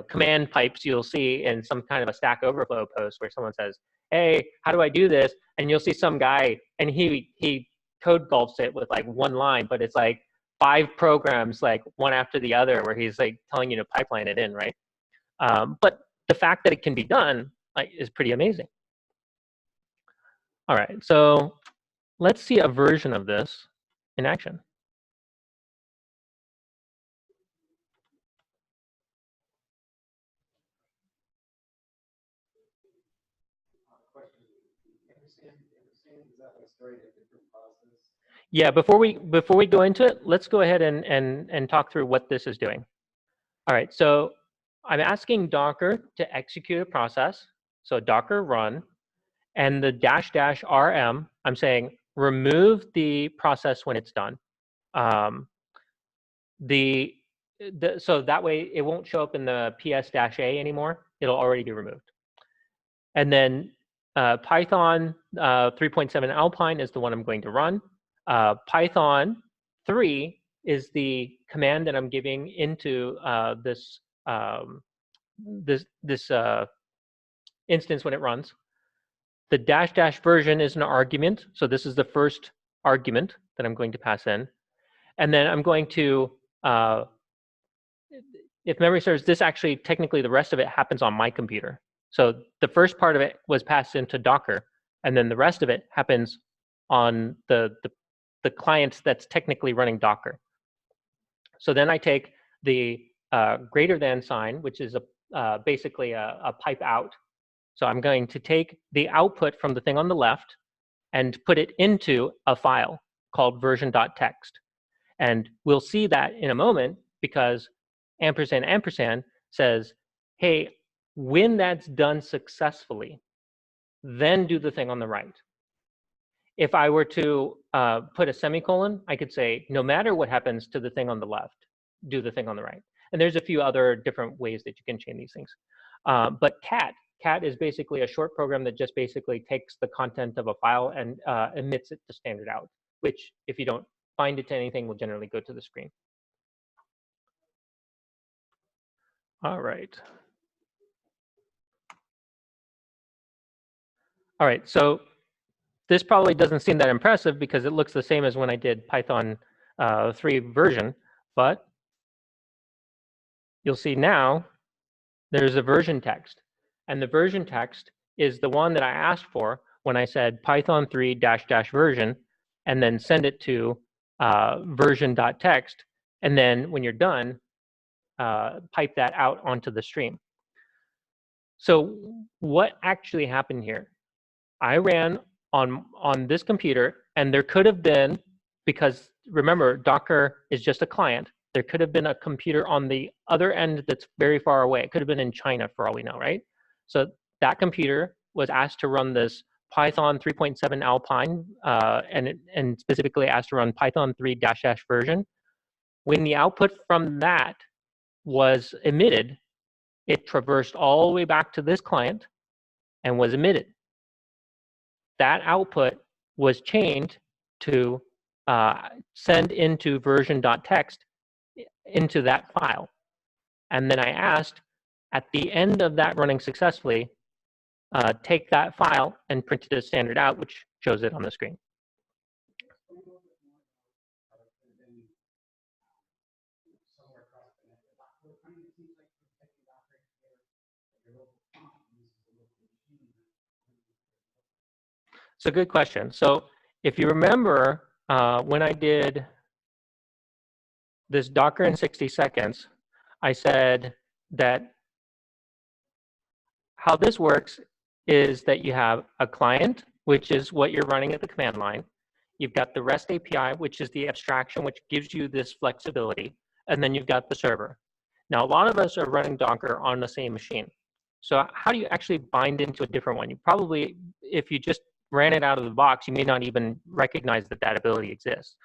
command pipes you'll see in some kind of a Stack Overflow post where someone says, hey, how do I do this? And you'll see some guy, and he code gulps it with like one line, but it's like 5 programs, like one after the other, where he's like telling you to pipeline it in, right? But the fact that it can be done is pretty amazing. All right, so let's see a version of this in action. Yeah, before we go into it, let's go ahead and talk through what this is doing. All right, so I'm asking Docker to execute a process. So Docker run, and the --rm, I'm saying remove the process when it's done. So that way it won't show up in the ps-a anymore. It'll already be removed. And then Python 3.7 Alpine is the one I'm going to run. Python 3 is the command that I'm giving into this instance when it runs. The ---- version is an argument. So this is the first argument that I'm going to pass in. And then I'm going to, if memory serves, this actually, technically the rest of it happens on my computer. So the first part of it was passed into Docker, and then the rest of it happens on the client that's technically running Docker. So then I take the greater than sign, which is basically a pipe out. So I'm going to take the output from the thing on the left and put it into a file called version.txt. And we'll see that in a moment, because && says, hey, when that's done successfully, then do the thing on the right. If I were to put a semicolon, I could say, no matter what happens to the thing on the left, do the thing on the right. And there's a few other different ways that you can chain these things. But cat is basically a short program that just basically takes the content of a file and emits it to standard out, which if you don't find it to anything will generally go to the screen. All right. All right, so this probably doesn't seem that impressive because it looks the same as when I did Python 3 version, but you'll see now there's a version text. And the version text is the one that I asked for when I said Python 3 -- version, and then send it to version.txt. And then when you're done, pipe that out onto the stream. So what actually happened here? I ran on this computer, and there could have been, because remember, Docker is just a client, there could have been a computer on the other end that's very far away. It could have been in China for all we know, right? So that computer was asked to run this Python 3.7 Alpine, and specifically asked to run Python 3 -- version. When the output from that was emitted, it traversed all the way back to this client and was emitted. That output was chained to send into version.txt into that file. And then I asked, at the end of that running successfully, take that file and print it as standard out, which shows it on the screen. It's a good question. So if you remember, when I did this Docker in 60 seconds, I said that how this works is that you have a client, which is what you're running at the command line. You've got the REST API, which is the abstraction, which gives you this flexibility. And then you've got the server. Now, a lot of us are running Docker on the same machine. So how do you actually bind into a different one? You probably, if you just ran it out of the box, you may not even recognize that that ability exists.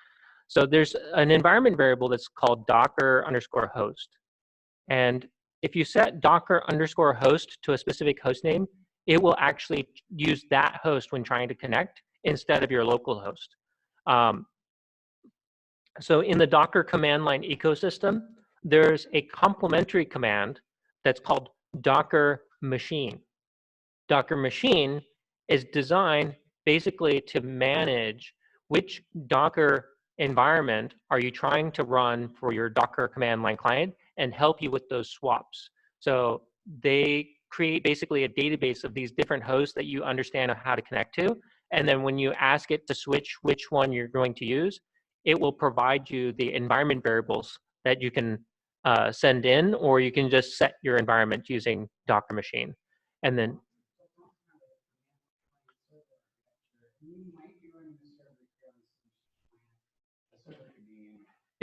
So there's an environment variable that's called docker_host. And if you set docker_host to a specific host name, it will actually use that host when trying to connect instead of your local host. So in the Docker command line ecosystem, there's a complementary command that's called Docker machine. Docker machine is designed basically to manage which Docker environment are you trying to run for your Docker command line client and help you with those swaps. So they create basically a database of these different hosts that you understand how to connect to. And then when you ask it to switch which one you're going to use, it will provide you the environment variables that you can send in, or you can just set your environment using Docker machine. And then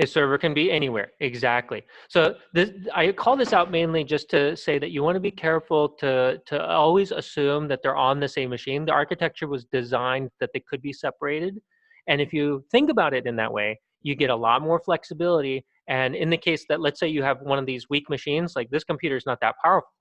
a server can be anywhere, exactly. So this, I call this out mainly just to say that you want to be careful to always assume that they're on the same machine. The architecture was designed that they could be separated. And if you think about it in that way, you get a lot more flexibility. And in the case that, let's say you have one of these weak machines, like this computer is not that powerful,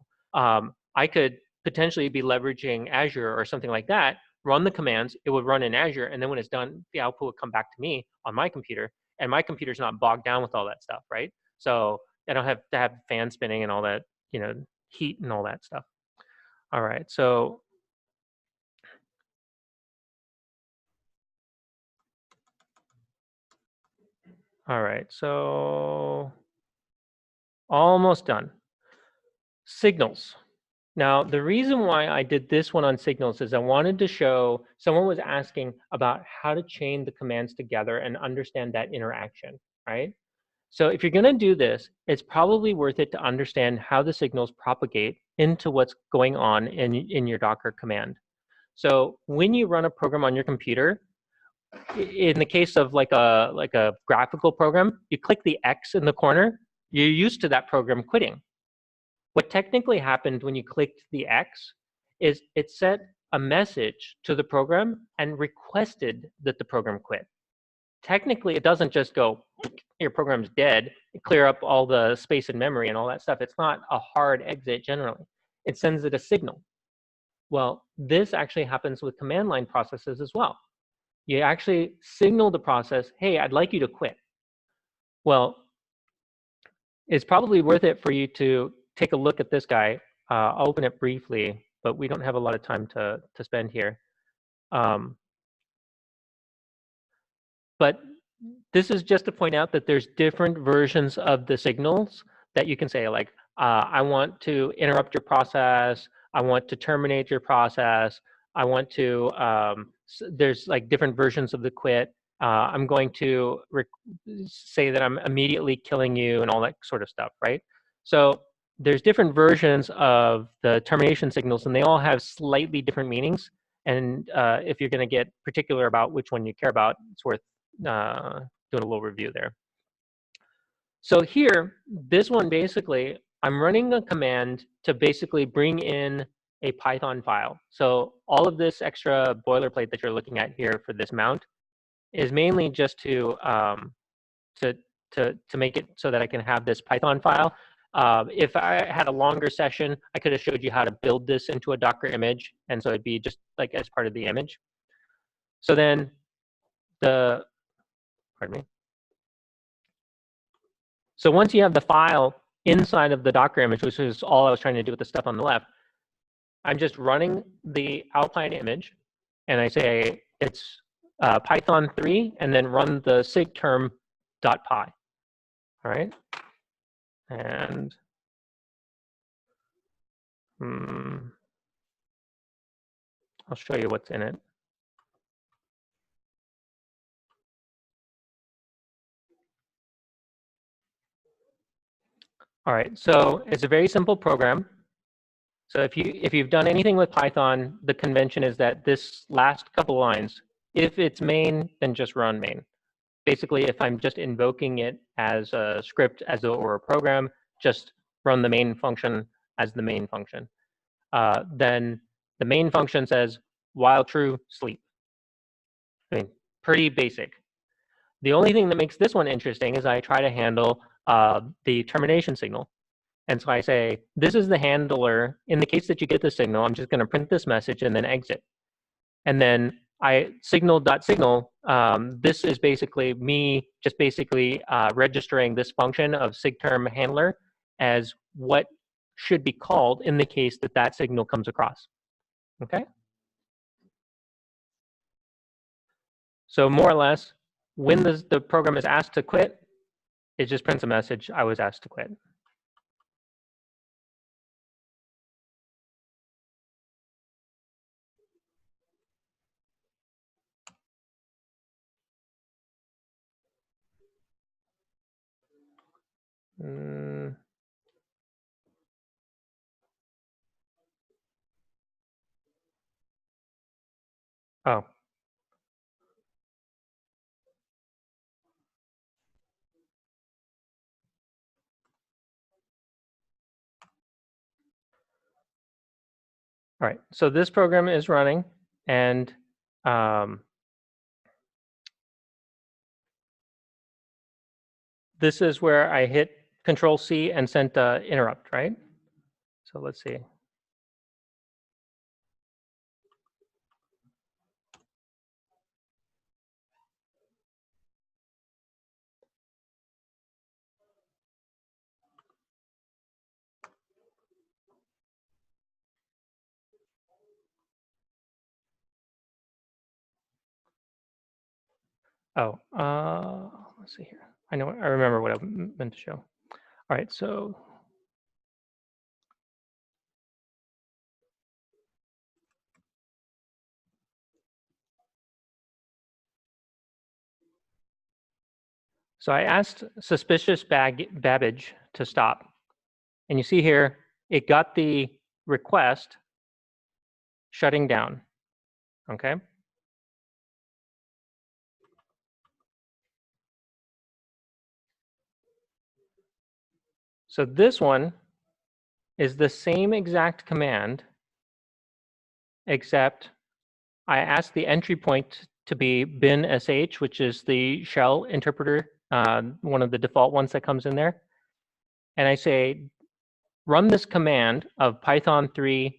I could potentially be leveraging Azure or something like that, run the commands, it would run in Azure, and then when it's done, the output would come back to me on my computer, and my computer's not bogged down with all that stuff, right? So I don't have to have fan spinning and all that, you know, heat and all that stuff. All right, so all right, so almost done. Signals. Now, the reason why I did this one on signals is I wanted to show, someone was asking about how to chain the commands together and understand that interaction, right? So if you're going to do this, it's probably worth it to understand how the signals propagate into what's going on in your Docker command. So when you run a program on your computer, in the case of like a graphical program, you click the X in the corner, you're used to that program quitting. What technically happened when you clicked the X is it sent a message to the program and requested that the program quit. Technically, it doesn't just go, your program's dead, clear up all the space and memory and all that stuff. It's not a hard exit generally. It sends it a signal. Well, this actually happens with command line processes as well. You actually signal the process, hey, I'd like you to quit. Well, it's probably worth it for you to take a look at this guy. I'll open it briefly, but we don't have a lot of time to spend here. But this is just to point out that there's different versions of the signals that you can say, like, I want to interrupt your process, I want to terminate your process, I want to, there's like different versions of the quit. I'm going to say that I'm immediately killing you and all that sort of stuff, right? So there's different versions of the termination signals, and they all have slightly different meanings. And if you're going to get particular about which one you care about, it's worth doing a little review there. So here, this one basically, I'm running a command to basically bring in a Python file. So all of this extra boilerplate that you're looking at here for this mount is mainly just to make it so that I can have this Python file. If I had a longer session, I could have showed you how to build this into a Docker image, and so it'd be just like as part of the image. So then pardon me. So once you have the file inside of the Docker image, which is all I was trying to do with the stuff on the left, I'm just running the Alpine image, and I say it's Python 3, and then run the sigterm.py. All right, and I'll show you what's in it. All right, so it's a very simple program. So if you've done anything with Python, the convention is that this last couple lines, if it's main, then just run main. Basically, if I'm just invoking it as a script or a program, just run the main function as the main function. Then the main function says, while true, sleep. I mean, pretty basic. The only thing that makes this one interesting is I try to handle the termination signal. And so I say, this is the handler. In the case that you get the signal, I'm just going to print this message and then exit. And then I signal.signal, this is basically me just basically registering this function of sigterm handler as what should be called in the case that that signal comes across. Okay? So more or less, when the program is asked to quit, it just prints a message, I was asked to quit. Oh. All right, so this program is running, and this is where I hit Control-C and sent interrupt, right? So let's see. Oh, let's see here. I remember what I meant to show. All right, so I asked suspicious babbage to stop. And you see here, it got the request shutting down, okay? So this one is the same exact command, except I asked the entry point to be bin sh, which is the shell interpreter, one of the default ones that comes in there. And I say, run this command of Python 3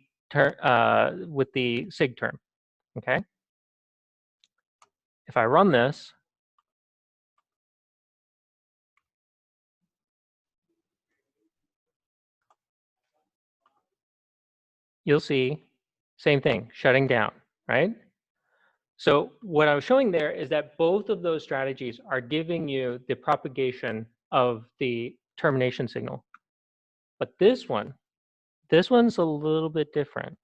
with the sig term, okay? If I run this, you'll see same thing, shutting down, right? So what I was showing there is that both of those strategies are giving you the propagation of the termination signal. But this one's a little bit different.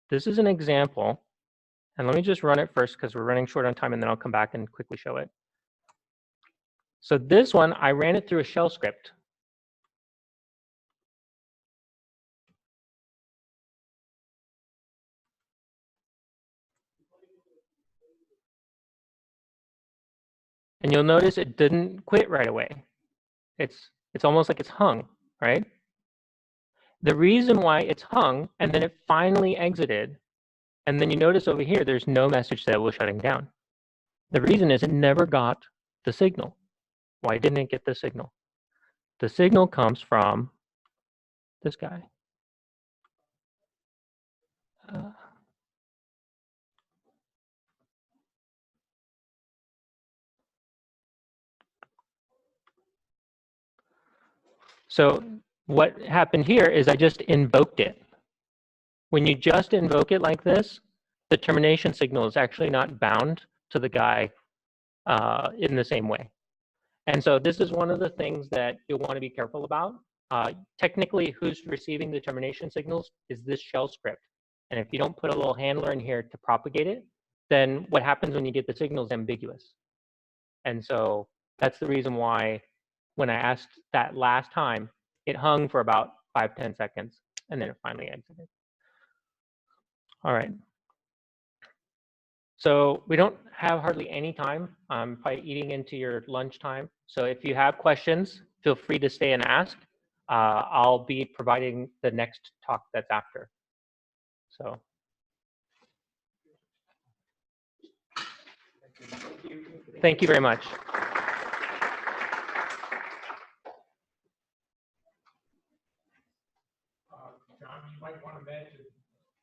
This is an example. And let me just run it first because we're running short on time, and then I'll come back and quickly show it. So this one, I ran it through a shell script. And you'll notice it didn't quit right away. It's almost like it's hung, right? The reason why it's hung and then it finally exited, and then you notice over here, there's no message that was shutting down. The reason is it never got the signal. Why didn't it get the signal? The signal comes from this guy. So what happened here is I just invoked it. When you just invoke it like this, the termination signal is actually not bound to the guy in the same way. And so this is one of the things that you'll want to be careful about. Technically, who's receiving the termination signals is this shell script. And if you don't put a little handler in here to propagate it, then what happens when you get the signal is ambiguous. And so that's the reason why when I asked that last time, it hung for about 5-10 seconds, and then it finally exited. All right. So we don't have hardly any time. I'm probably eating into your lunch time. So if you have questions, feel free to stay and ask. I'll be providing the next talk that's after. So. Thank you very much. John, you might want to mention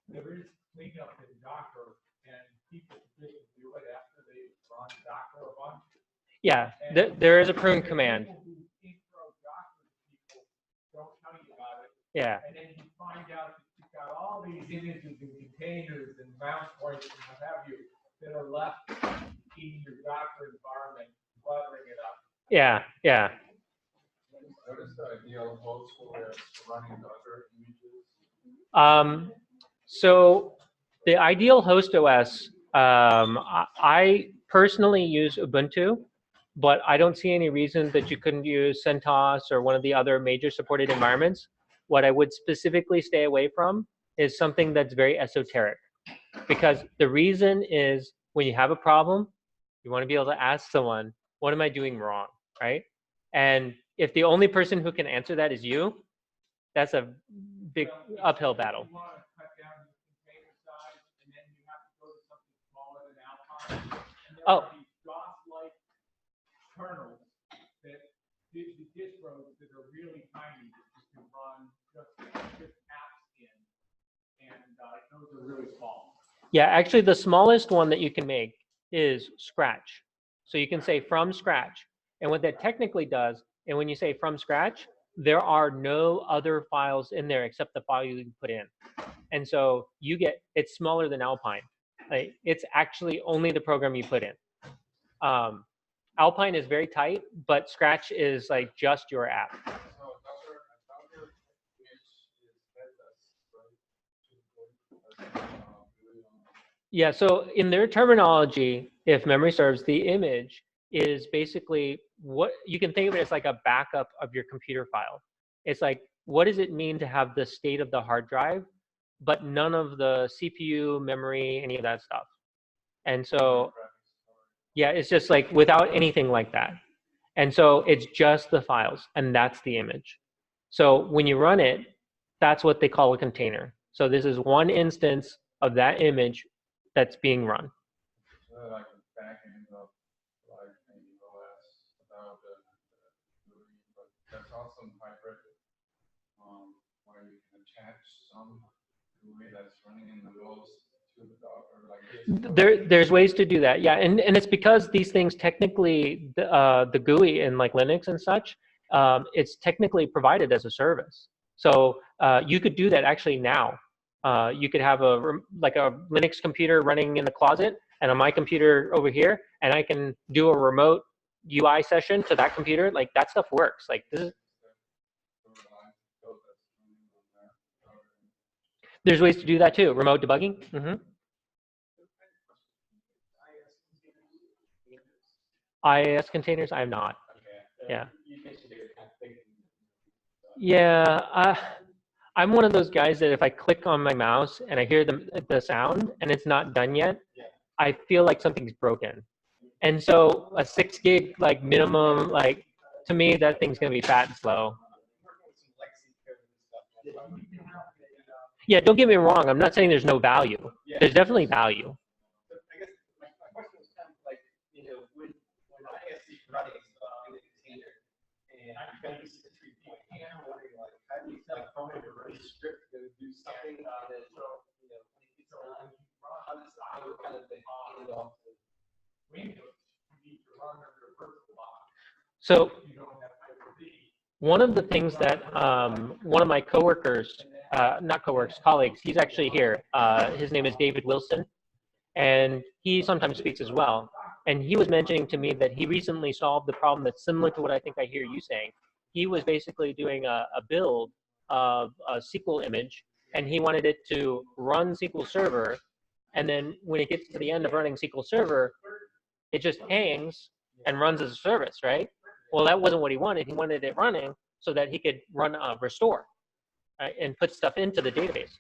there is cleanup in Docker, and people forget to do it after they run Docker a bunch. Yeah, there is a prune command. People who intro Docker people don't tell you about it. Yeah. And then you find out that you've got all these images and containers and mount points and what have you that are left in your Docker environment, cluttering it up. Yeah, yeah. What is the ideal host for running Docker images? So the ideal host OS, I personally use Ubuntu, but I don't see any reason that you couldn't use CentOS or one of the other major supported environments. What I would specifically stay away from is something that's very esoteric, because the reason is when you have a problem, you want to be able to ask someone, what am I doing wrong, right? And if the only person who can answer that is you, that's a big uphill battle. You want to cut down the container size, and then you have to go to something smaller than Alpine. And there are these DOS-like kernels that the distros that are really tiny that you can run just apps in, and those are really small. Yeah, actually, the smallest one that you can make is Scratch. So you can say from scratch. And what that technically does, and when you say from scratch, there are no other files in there except the file you put in. And so you get, it's smaller than Alpine. Like, it's actually only the program you put in. Alpine is very tight, but Scratch is like just your app. So Docker is headless, right? Yeah, so in their terminology, if memory serves, the image is basically what you can think of it as like a backup of your computer file. It's like, what does it mean to have the state of the hard drive, but none of the CPU, memory, any of that stuff? And so, yeah, it's just like without anything like that. And so it's just the files, and that's the image. So when you run it, that's what they call a container. So this is one instance of that image that's being run. Like a back end of like maybe OS about but that's also hybrid where you can attach some GUI that's running in the OS to the Docker like this. There's ways to do that, yeah, and it's because these things technically the GUI in like Linux and such, it's technically provided as a service. So you could do that actually now. You could have like a Linux computer running in the closet, and on my computer over here, and I can do a remote UI session to that computer. Like that stuff works. Like this is. There's ways to do that too. Remote debugging. IIS containers, I have not. Yeah. Yeah. I'm one of those guys that if I click on my mouse and I hear the sound and it's not done yet, I feel like something's broken. And so a 6 gig like minimum, like to me that thing's gonna be fat and slow. Yeah, don't get me wrong. I'm not saying there's no value. There's definitely value. I guess my question was kind of like, when ISC running in the container, and I'm kind of used to 3 point, and I'm wondering, like, how do you find a really script to do something that, when it gets done, how does kind of the hand off to Windows? You need to run under a virtual box. So You don't have Hyper-V. one of the things that one of my coworkers, not coworkers, colleagues, he's actually here. His name is David Wilson, and he sometimes speaks as well. And he was mentioning to me that he recently solved the problem that's similar to what I think I hear you saying. He was basically doing a build of a SQL image, and he wanted it to run SQL Server, and then when it gets to the end of running SQL Server, it just hangs and runs as a service, right? Well, that wasn't what he wanted. He wanted it running so that he could run a restore, right, and put stuff into the database.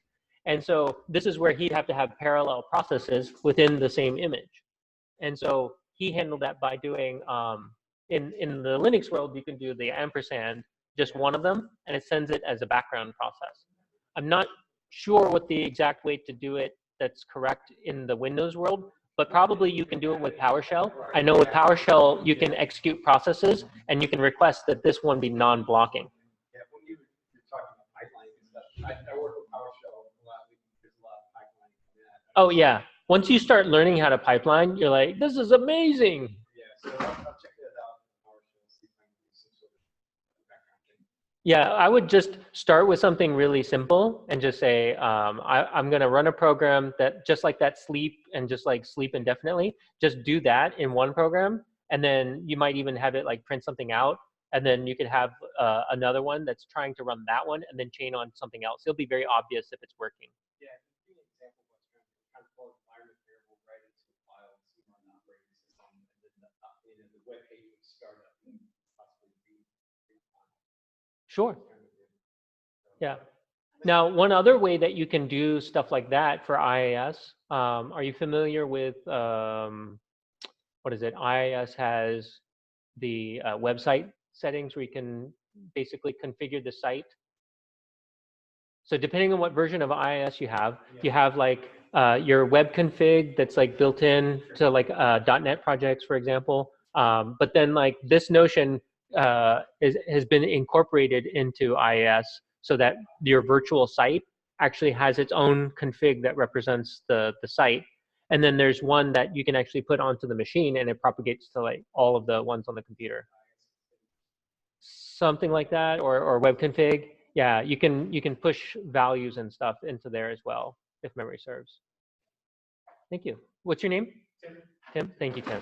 And so this is where he'd have to have parallel processes within the same image. And so he handled that by doing, in the Linux world, you can do the ampersand, just one of them, and it sends it as a background process. I'm not sure what the exact way to do it that's correct in the Windows world, but probably you can do it with PowerShell. I know with PowerShell, you can execute processes, and you can request that this one be non-blocking. Yeah, when you're talking about pipelining and stuff, I work with PowerShell a lot. There's a lot of pipelining. Oh, yeah. Once you start learning how to pipeline, you're like, this is amazing. Yeah, so I'll check that out. PowerShell, see if I can do some sort of background thing. Yeah, I would just start with something really simple and just say, I'm going to run a program that just like that sleep and just like sleep indefinitely, just do that in one program. And then you might even have it like print something out. And then you could have another one that's trying to run that one and then chain on something else. It'll be very obvious if it's working. Yeah, give me an example of what's kind of pull environment variable right into a file and see on the operating system, and then the web page would start up and possibly be. Sure. Yeah. Now, one other way that you can do stuff like that for IIS, are you familiar with, what is it? IIS has the website settings where you can basically configure the site. So depending on what version of IIS you have like your web config that's like built in to like .NET projects, for example. But then like this notion has been incorporated into IIS so that your virtual site actually has its own config that represents the site. And then there's one that you can actually put onto the machine and it propagates to like all of the ones on the computer. Something like that, or web config. Yeah, you can push values and stuff into there as well, if memory serves. Thank you. What's your name? Tim. Tim? Thank you, Tim.